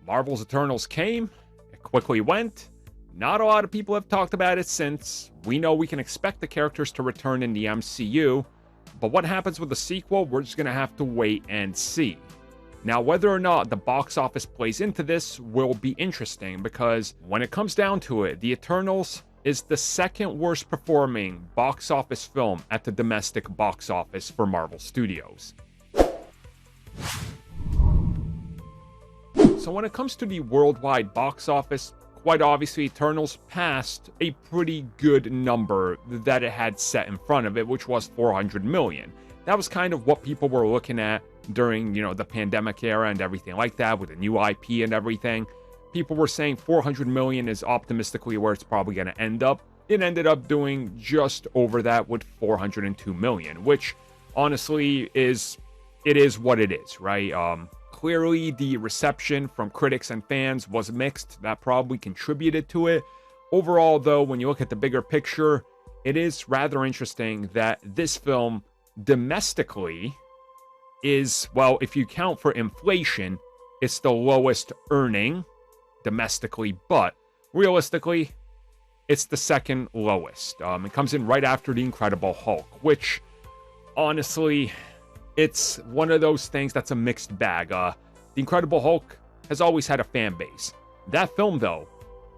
Marvel's Eternals came, it quickly went. Not a lot of people have talked about it since. We know we can expect the characters to return in the MCU, but what happens with the sequel, we're just going to have to wait and see. Now, whether or not the box office plays into this will be interesting, because when it comes down to it, The Eternals is the second worst performing box office film at the domestic box office for Marvel Studios. So when it comes to the worldwide box office, quite obviously Eternals passed a pretty good number that it had set in front of it, which was 400 million. That was kind of what people were looking at during, the pandemic era and everything like that, with the new IP and everything. People were saying 400 million is optimistically where it's probably going to end up. It ended up doing just over that with 402 million, which honestly is what it is, right? Clearly the reception from critics and fans was mixed. That probably contributed to it. Overall, though, when you look at the bigger picture, it is rather interesting that this film domestically is, well, if you count for inflation, it's the lowest earning domestically, but realistically, it's the second lowest. It comes in right after The Incredible Hulk, which, honestly, it's one of those things that's a mixed bag. The Incredible Hulk has always had a fan base. That film, though,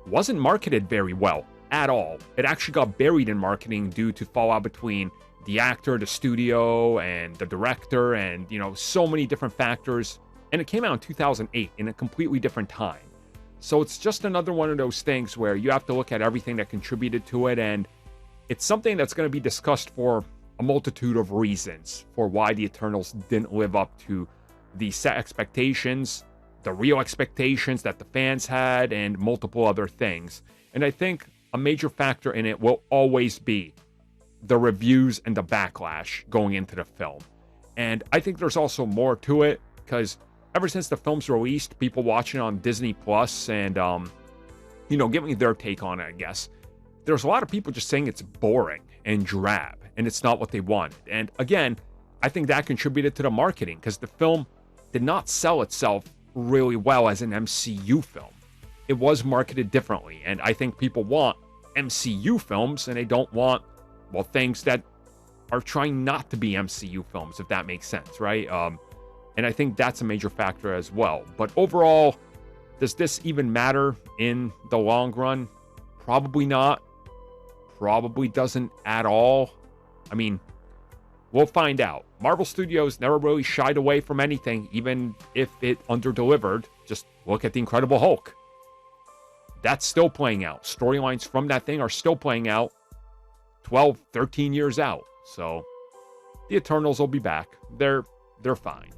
wasn't marketed very well at all. It actually got buried in marketing due to fallout between the actor, the studio, and the director, and, so many different factors. And it came out in 2008 in a completely different time. So it's just another one of those things where you have to look at everything that contributed to it, and it's something that's going to be discussed for a multitude of reasons for why the Eternals didn't live up to the set expectations, the real expectations that the fans had, and multiple other things. And I think a major factor in it will always be the reviews and the backlash going into the film. And I think there's also more to it, because ever since the film's released, people watching it on Disney Plus and, giving their take on it, I guess, there's a lot of people just saying it's boring and drab, and it's not what they wanted. And again, I think that contributed to the marketing, because the film did not sell itself really well as an MCU film. It was marketed differently, and I think people want MCU films, and they don't want, things that are trying not to be MCU films, if that makes sense, right? And I think that's a major factor as well. But overall, does this even matter in the long run? Probably not. Probably doesn't at all. I mean, we'll find out. Marvel Studios never really shied away from anything, even if it underdelivered. Just look at The Incredible Hulk. That's still playing out. Storylines from that thing are still playing out 12, 13 years out. So the Eternals will be back. They're fine.